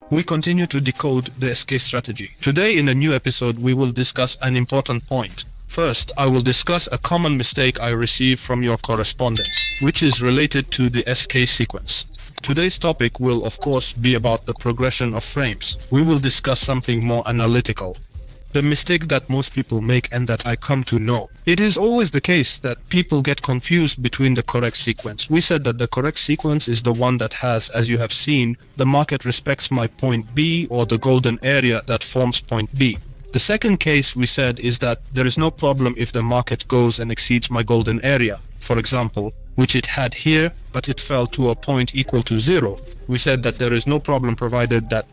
We continue to decode the SK strategy. Today in a new episode we will discuss an important point. First, I will discuss a common mistake I received from your correspondence, which is related to the SK sequence. Today's topic will of course be about the progression of frames. We will discuss something more analytical. The mistake that most people make and that I come to know. It is always the case that people get confused between the correct sequence. We said that the correct sequence is the one that has, as you have seen, the market respects my point B or the golden area that forms point B. The second case we said is that there is no problem if the market goes and exceeds my golden area, for example, which it had here, but it fell to a point equal to 0. We said that there is no problem provided that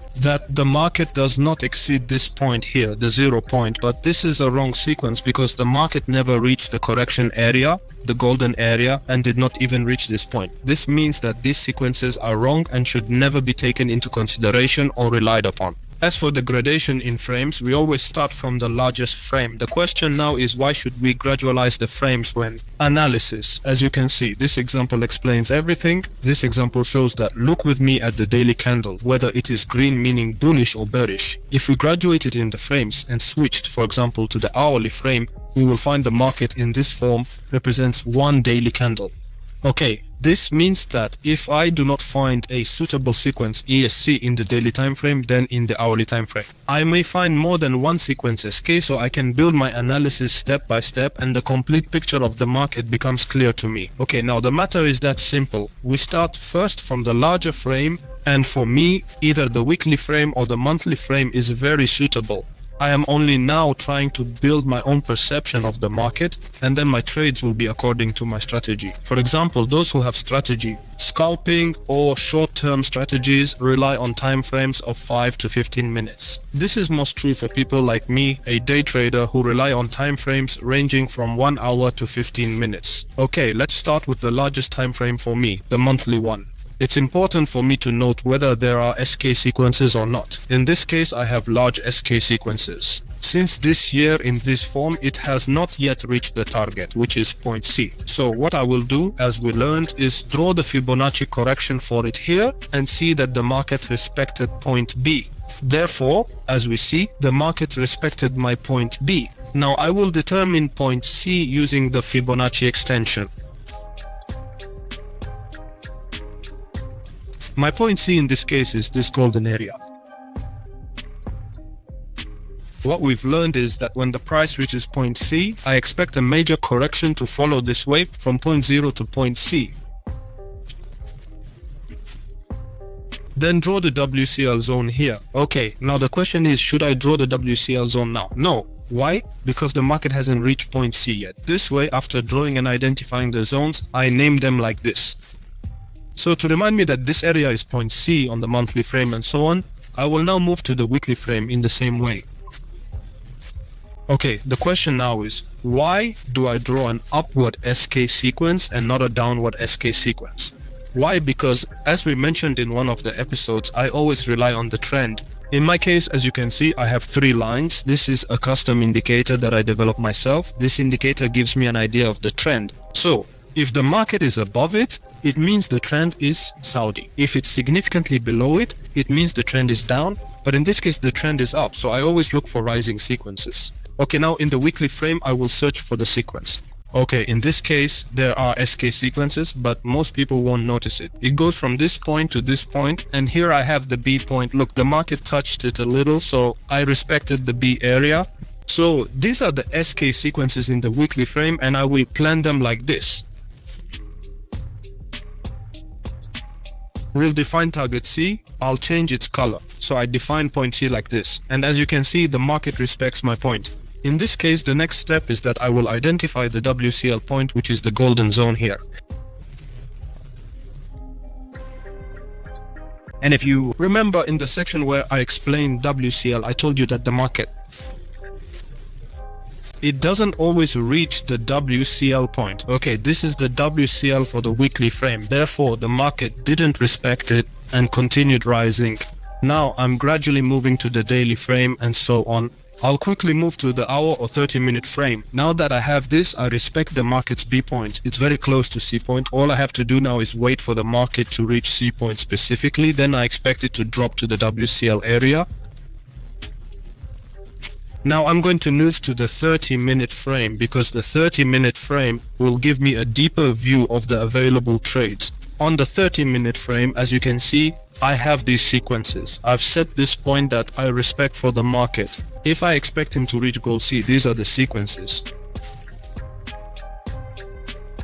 the market does not exceed this point here, the 0 point, but this is a wrong sequence because the market never reached the correction area, the golden area, and did not even reach this point. This means that these sequences are wrong and should never be taken into consideration or relied upon. As for the gradation in frames, we always start from the largest frame. The question now is, why should we gradualize the frames when analysis? As you can see, this example explains everything. This example shows that look with me at the daily candle, whether it is green meaning bullish or bearish. If we graduate it in the frames and switched, for example, to the hourly frame, we will find the market in this form represents one daily candle. Okay, this means that if I do not find a suitable sequence ESC in the daily time frame, then in the hourly time frame. I may find more than one sequence SK, so I can build my analysis step by step and the complete picture of the market becomes clear to me. Okay, now the matter is that simple. We start first from the larger frame, and for me, either the weekly frame or the monthly frame is very suitable. I am only now trying to build my own perception of the market, and then my trades will be according to my strategy. For example, those who have strategy, scalping or short-term strategies rely on time frames of 5 to 15 minutes. This is most true for people like me, a day trader who rely on time frames ranging from 1 hour to 15 minutes. Okay, let's start with the largest time frame for me, the monthly one. It's important for me to note whether there are SK sequences or not. In this case, I have large SK sequences. Since this year in this form, it has not yet reached the target, which is point C. So what I will do, as we learned, is draw the Fibonacci correction for it here and see that the market respected point B. Therefore, as we see, the market respected my point B. Now I will determine point C using the Fibonacci extension. My point C in this case is this golden area. What we've learned is that when the price reaches point C, I expect a major correction to follow this wave from point 0 to point C. Then draw the WCL zone here. Okay, now the question is, should I draw the WCL zone now? No. Why? Because the market hasn't reached point C yet. This way, after drawing and identifying the zones, I name them like this. So to remind me that this area is point C on the monthly frame and so on, I will now move to the weekly frame in the same way. Okay, the question now is, why do I draw an upward SK sequence and not a downward SK sequence? Why? Because as we mentioned in one of the episodes, I always rely on the trend. In my case, as you can see, I have 3 lines. This is a custom indicator that I developed myself. This indicator gives me an idea of the trend. So, if the market is above it, it means the trend is Saudi. If it's significantly below it, it means the trend is down. But in this case, the trend is up. So I always look for rising sequences. Okay, now in the weekly frame, I will search for the sequence. Okay, in this case, there are SK sequences, but most people won't notice it. It goes from this point to this point, and here I have the B point. Look, the market touched it a little, so I respected the B area. So these are the SK sequences in the weekly frame, and I will plan them like this. We'll define target C. I'll change its color. So I define point C like this. And as you can see, the market respects my point. In this case, the next step is that I will identify the WCL point, which is the golden zone here. And if you remember in the section where I explained WCL, I told you that the market, it doesn't always reach the WCL point. Okay, this is the WCL for the weekly frame. Therefore, the market didn't respect it and continued rising. Now I'm gradually moving to the daily frame and so on. I'll quickly move to the hour or 30-minute frame. Now that I have this, I respect the market's B point. It's very close to C point. All I have to do now is wait for the market to reach C point specifically. Then I expect it to drop to the WCL area. Now I'm going to move to the 30-minute frame because the 30-minute frame will give me a deeper view of the available trades. On the 30-minute frame, as you can see, I have these sequences. I've set this point that I respect for the market. If I expect him to reach goal C, these are the sequences.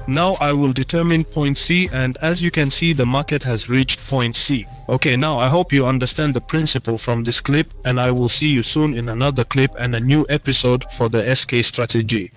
Now I will determine point C, and as you can see, the market has reached point C. Okay, now I hope you understand the principle from this clip, and I will see you soon in another clip and a new episode for the SK strategy.